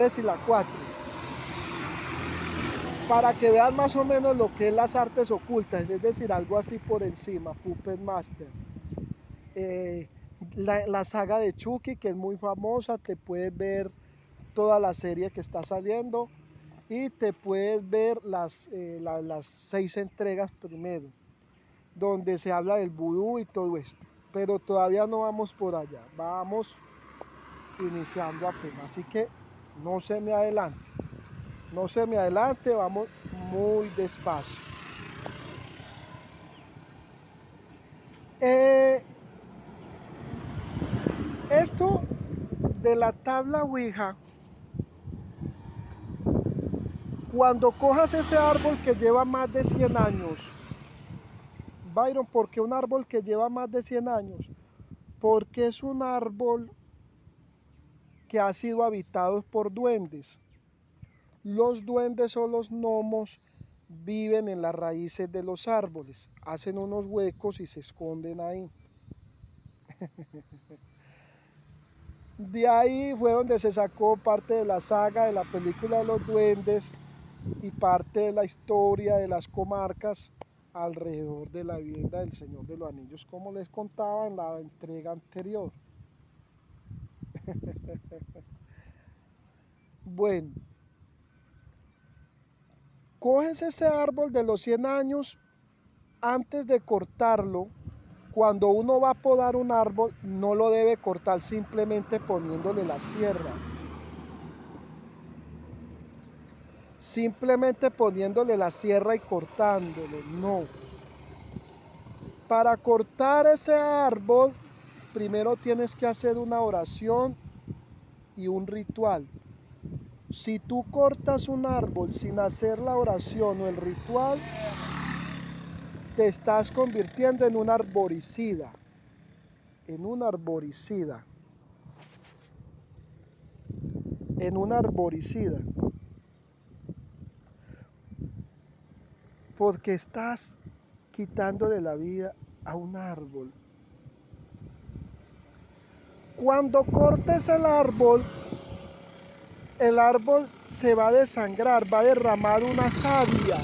3 y la 4, para que vean más o menos lo que es las artes ocultas, es decir, algo así por encima. Puppet Master, eh, la saga de Chucky, que es muy famosa, te puedes ver toda la serie que está saliendo y te puedes ver las 6 entregas primero, donde se habla del vudú y todo esto, pero todavía no vamos por allá, vamos iniciando apenas, así que no se me adelante. No se me adelante, vamos muy despacio. Esto de la tabla Ouija, cuando cojas ese árbol que lleva más de 100 años, Byron, ¿por qué un árbol que lleva más de 100 años? Porque es un árbol que ha sido habitado por duendes. Los duendes o los gnomos viven en las raíces de los árboles, hacen unos huecos y se esconden ahí. De ahí fue donde se sacó parte de la saga de la película de los duendes y parte de la historia de las comarcas alrededor de la vivienda del Señor de los Anillos, como les contaba en la entrega anterior. Bueno, coges ese árbol de los 100 años, antes de cortarlo, cuando uno va a podar un árbol, no lo debe cortar simplemente poniéndole la sierra. Simplemente poniéndole la sierra y cortándolo, no. Para cortar ese árbol, primero tienes que hacer una oración y un ritual. Si tú cortas un árbol sin hacer la oración o el ritual, te estás convirtiendo en un arboricida. En un arboricida. En un arboricida. Porque estás quitándole la vida a un árbol. Cuando cortes el árbol se va a desangrar, va a derramar una savia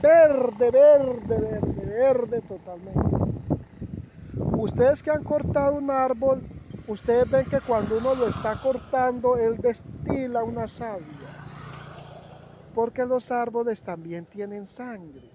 verde, verde, verde, verde totalmente. Ustedes que han cortado un árbol, ustedes ven que cuando uno lo está cortando, él destila una savia, porque los árboles también tienen sangre.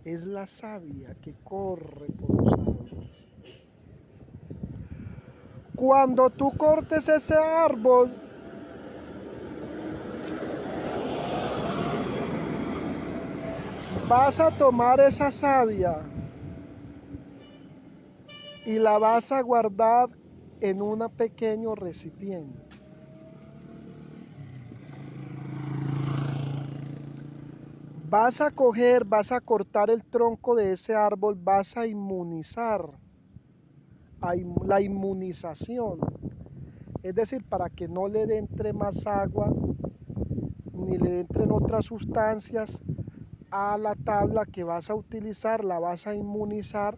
Es la savia que corre por los árboles. Cuando tú cortes ese árbol, vas a tomar esa savia y la vas a guardar en un pequeño recipiente. Vas a coger, vas a cortar el tronco de ese árbol, vas a inmunizar, la inmunización, es decir, para que no le entre más agua ni le entren otras sustancias a la tabla que vas a utilizar, la vas a inmunizar,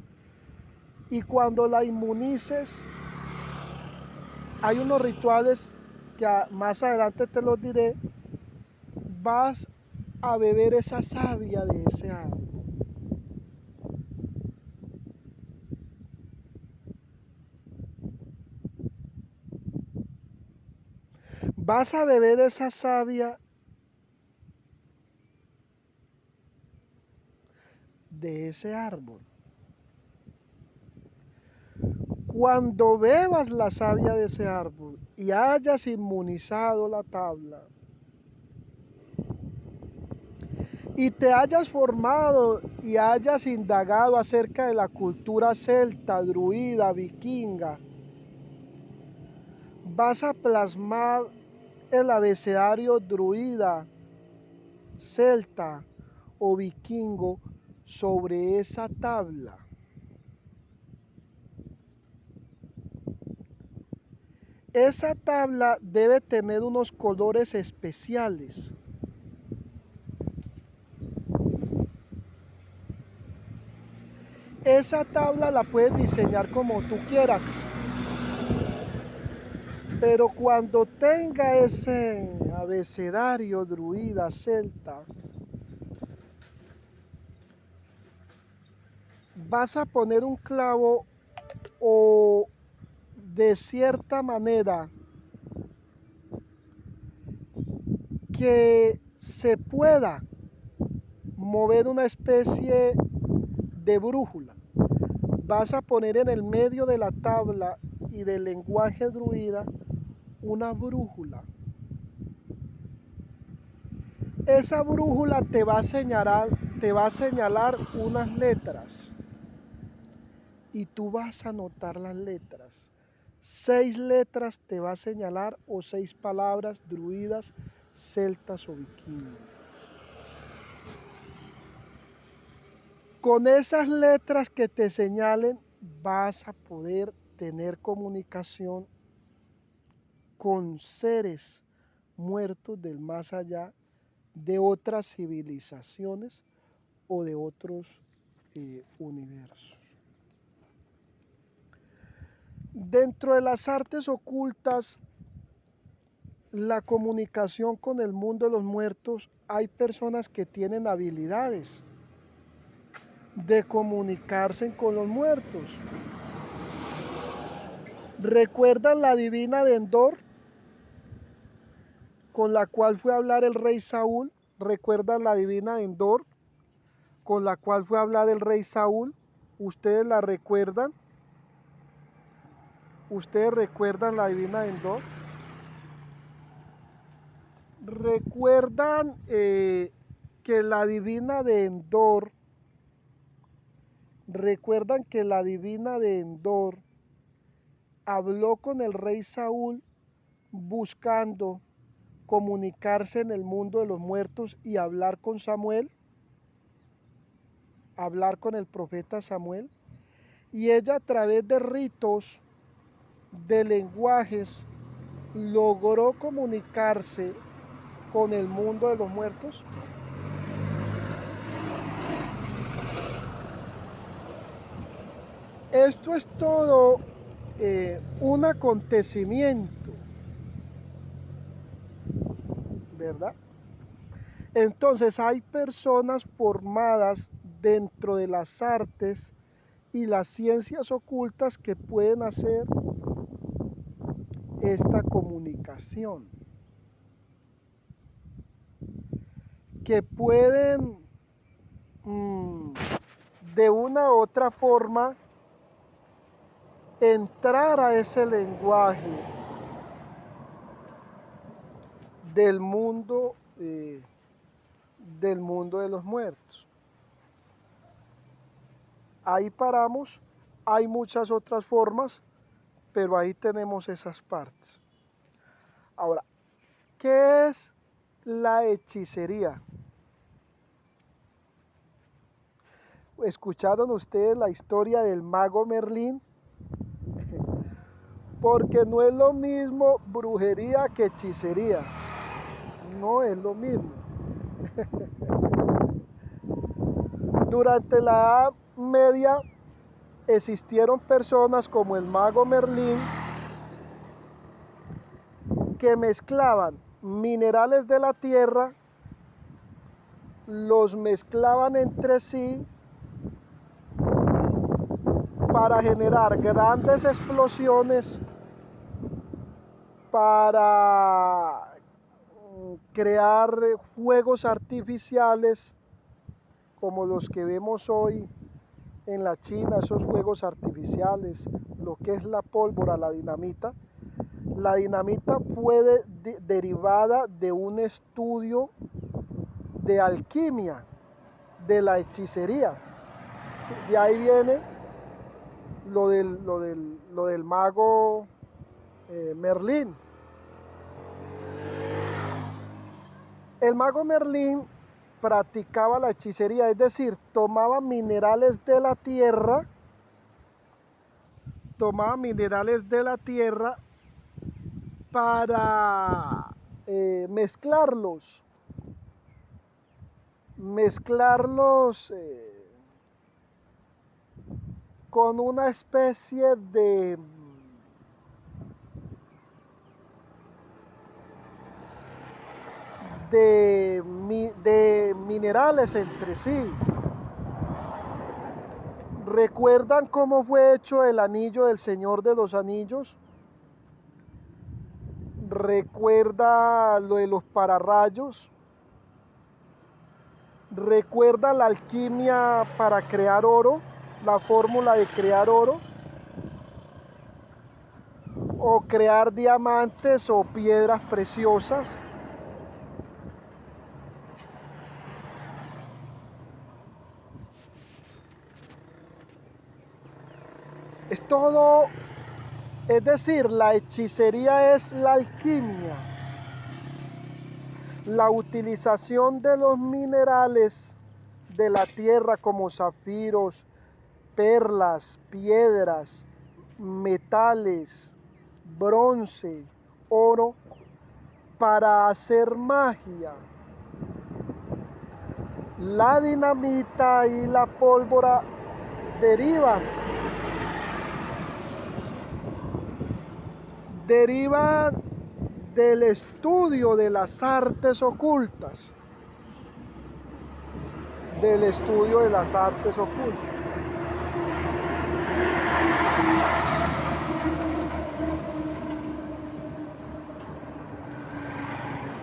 y cuando la inmunices, hay unos rituales que más adelante te los diré, vas a beber esa savia de ese árbol. Vas a beber esa savia de ese árbol. Cuando bebas la savia de ese árbol y hayas inmunizado la tabla y te hayas formado y hayas indagado acerca de la cultura celta, druida, vikinga, vas a plasmar el abecedario druida, celta o vikingo sobre esa tabla. Esa tabla debe tener unos colores especiales. Esa tabla la puedes diseñar como tú quieras. Pero cuando tenga ese abecedario druida celta, vas a poner un clavo o de cierta manera que se pueda mover una especie de brújula. Vas a poner en el medio de la tabla y del lenguaje druida una brújula. Esa brújula te va a señalar unas letras y tú vas a anotar las letras. 6 letras te va a señalar o 6 palabras druidas, celtas o vikingos. Con esas letras que te señalen vas a poder tener comunicación con seres muertos del más allá, de otras civilizaciones o de otros universos. Dentro de las artes ocultas, la comunicación con el mundo de los muertos, hay personas que tienen habilidades de comunicarse con los muertos. ¿Recuerdan la divina de Endor, con la cual fue a hablar el rey Saúl? ¿Recuerdan la divina de Endor, con la cual fue a hablar el rey Saúl? ¿Ustedes la recuerdan? ¿Ustedes recuerdan la divina de Endor? ¿Recuerdan que la divina de Endor, recuerdan que la divina de Endor habló con el rey Saúl buscando comunicarse en el mundo de los muertos y hablar con Samuel, hablar con el profeta Samuel? Y ella, a través de ritos, de lenguajes, logró comunicarse con el mundo de los muertos. Esto es todo un acontecimiento, ¿verdad? Entonces hay personas formadas dentro de las artes y las ciencias ocultas que pueden hacer esta comunicación, que pueden de una u otra forma entrar a ese lenguaje del mundo de los muertos. Ahí paramos, hay muchas otras formas, pero ahí tenemos esas partes. Ahora, ¿qué es la hechicería? ¿Escucharon ustedes la historia del mago Merlín? Porque no es lo mismo brujería que hechicería. No es lo mismo. Durante la Edad Media existieron personas como el mago Merlín que mezclaban minerales de la tierra, los mezclaban entre sí para generar grandes explosiones, para crear fuegos artificiales como los que vemos hoy en la China, esos fuegos artificiales, lo que es la pólvora, la dinamita. La dinamita fue derivada de un estudio de alquimia, de la hechicería. De ahí viene lo del mago Merlín. El mago Merlín practicaba la hechicería, es decir, tomaba minerales de la tierra, para mezclarlos con una especie de minerales entre sí. ¿Recuerdan cómo fue hecho el anillo del Señor de los Anillos? ¿Recuerda lo de los pararrayos? ¿Recuerda la alquimia para crear oro? La fórmula de crear oro. O crear diamantes o piedras preciosas. Es todo, es decir, la hechicería es la alquimia, la utilización de los minerales de la tierra como zafiros, perlas, piedras, metales, bronce, oro, para hacer magia. La dinamita y la pólvora derivan del estudio de las artes ocultas. Del estudio de las artes ocultas.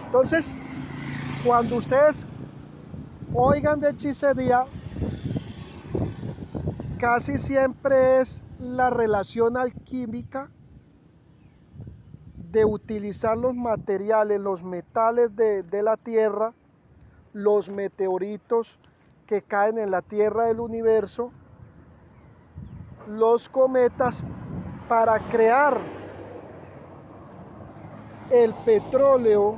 Entonces, cuando ustedes oigan de hechicería, casi siempre es la relación alquímica de utilizar los materiales, los metales de la tierra, los meteoritos que caen en la tierra del universo, los cometas, para crear el petróleo,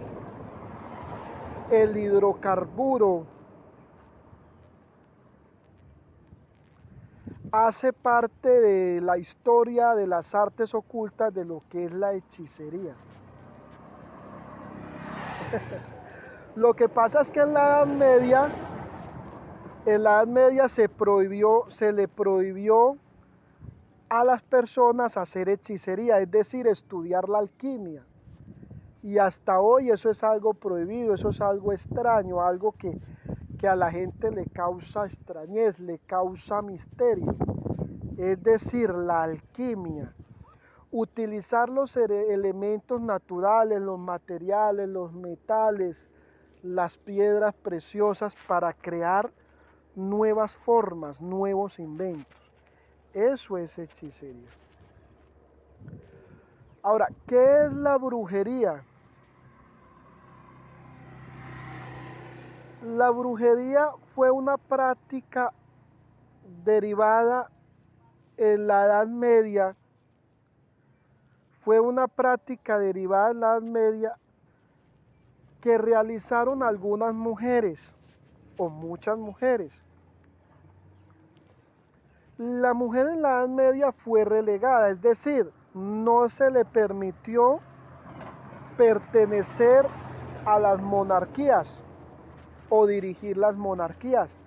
el hidrocarburo. Hace parte de la historia de las artes ocultas de lo que es la hechicería. Lo que pasa es que en la Edad Media se le prohibió a las personas hacer hechicería, es decir, estudiar la alquimia. Y hasta hoy eso es algo prohibido, eso es algo extraño, algo que a la gente le causa extrañez, le causa misterio. Es decir, la alquimia. Utilizar los elementos naturales, los materiales, los metales, las piedras preciosas para crear nuevas formas, nuevos inventos. Eso es hechicería. Ahora, ¿qué es la brujería? La brujería fue una práctica derivada en la Edad Media, que realizaron algunas mujeres o muchas mujeres. La mujer en la Edad Media fue relegada, es decir, no se le permitió pertenecer a las monarquías o dirigir las monarquías,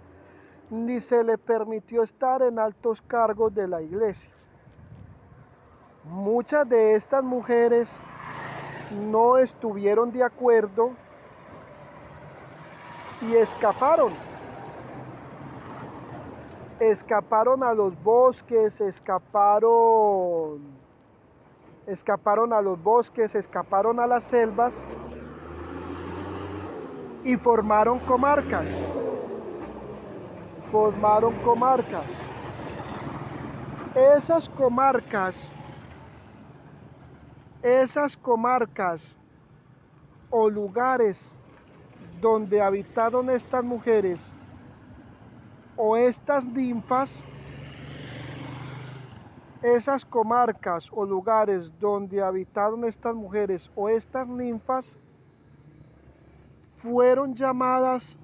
ni se le permitió estar en altos cargos de la iglesia. Muchas de estas mujeres no estuvieron de acuerdo y escaparon a los bosques, escaparon a las selvas y formaron comarcas. Esas comarcas o lugares donde habitaron estas mujeres o estas ninfas, esas comarcas o lugares donde habitaron estas mujeres o estas ninfas fueron llamadas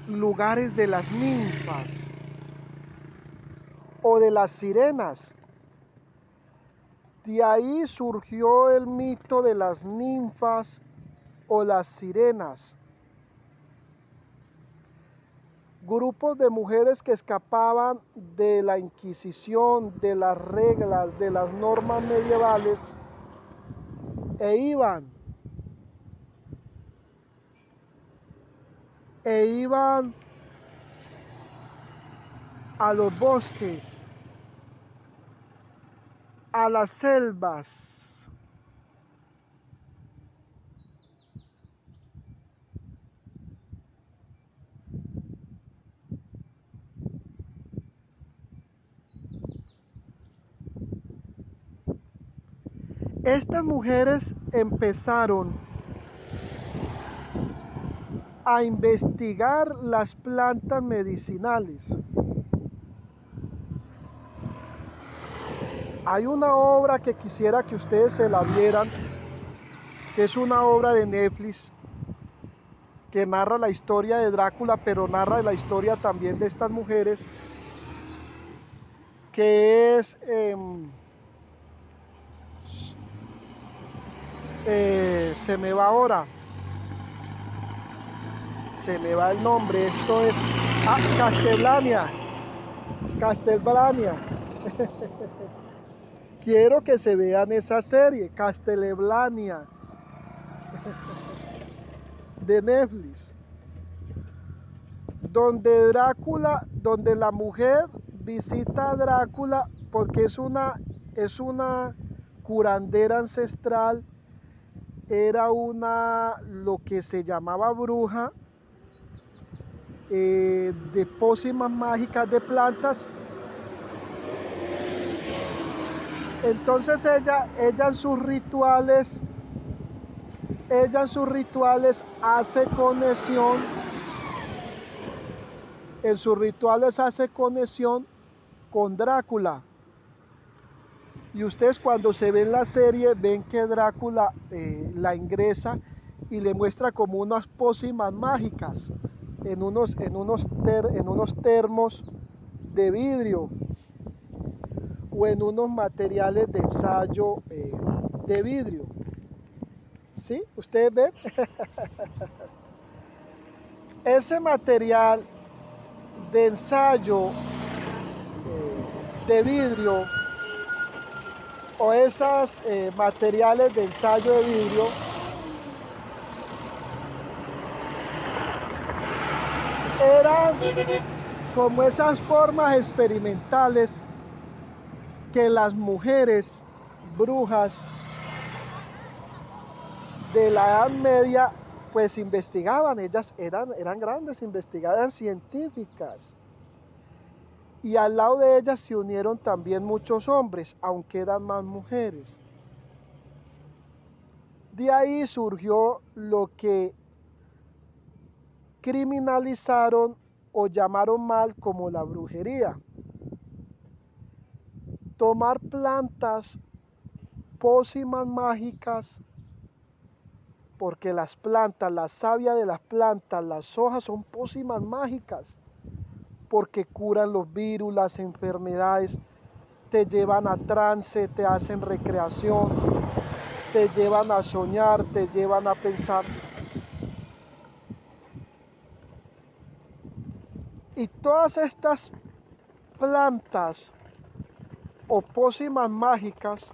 lugares de las ninfas o de las sirenas. De ahí surgió el mito de las ninfas o las sirenas. Grupos de mujeres que escapaban de la Inquisición, de las reglas, de las normas medievales, e iban e iban a los bosques, a las selvas. Estas mujeres empezaron a investigar las plantas medicinales. Hay una obra que quisiera que ustedes se la vieran, que es una obra de Netflix, que narra la historia de Drácula, pero narra la historia también de estas mujeres, que es, se me va ahora, se me va el nombre, esto es, Castlevania. Quiero que se vean esa serie, Castlevania, de Netflix, donde la mujer visita a Drácula porque es una curandera ancestral, era lo que se llamaba bruja, de pócimas mágicas de plantas. Entonces ella en sus rituales hace conexión, con Drácula. Y ustedes cuando se ven la serie ven que Drácula la ingresa y le muestra como unas pócimas mágicas en unos termos de vidrio o en unos materiales de ensayo de vidrio. ¿Sí? ¿Ustedes ven? Ese material de ensayo de vidrio o esos materiales de ensayo de vidrio eran como esas formas experimentales que las mujeres brujas de la Edad Media pues investigaban. Ellas eran grandes investigadoras científicas, y al lado de ellas se unieron también muchos hombres, aunque eran más mujeres. De ahí surgió lo que criminalizaron o llamaron mal como la brujería. Tomar plantas, pócimas mágicas, porque las plantas, la savia de las plantas, las hojas son pócimas mágicas, porque curan los virus, las enfermedades, te llevan a trance, te hacen recreación, te llevan a soñar, te llevan a pensar. Y todas estas plantas o pócimas mágicas,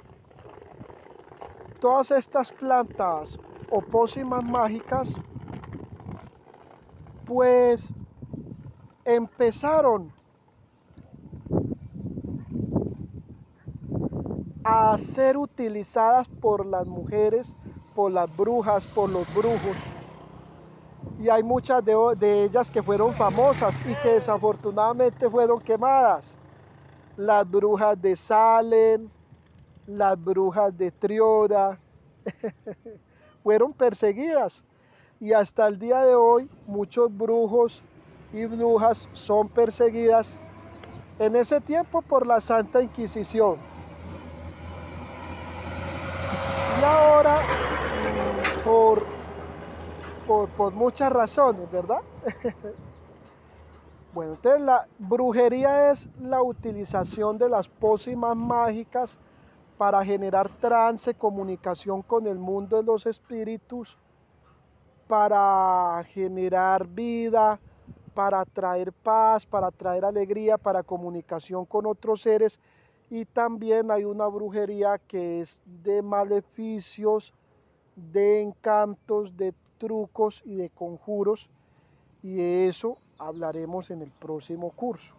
todas estas plantas o pócimas mágicas, pues empezaron a ser utilizadas por las mujeres, por las brujas, por los brujos. Y hay muchas de ellas que fueron famosas y que desafortunadamente fueron quemadas. Las brujas de Salem, las brujas de Trioda, fueron perseguidas. Y hasta el día de hoy muchos brujos y brujas son perseguidas, en ese tiempo por la Santa Inquisición. Y ahora por muchas razones, ¿verdad? Bueno, entonces la brujería es la utilización de las pócimas mágicas para generar trance, comunicación con el mundo de los espíritus, para generar vida, para traer paz, para traer alegría, para comunicación con otros seres. Y también hay una brujería que es de maleficios, de encantos, de trucos y de conjuros. Y de eso hablaremos en el próximo curso.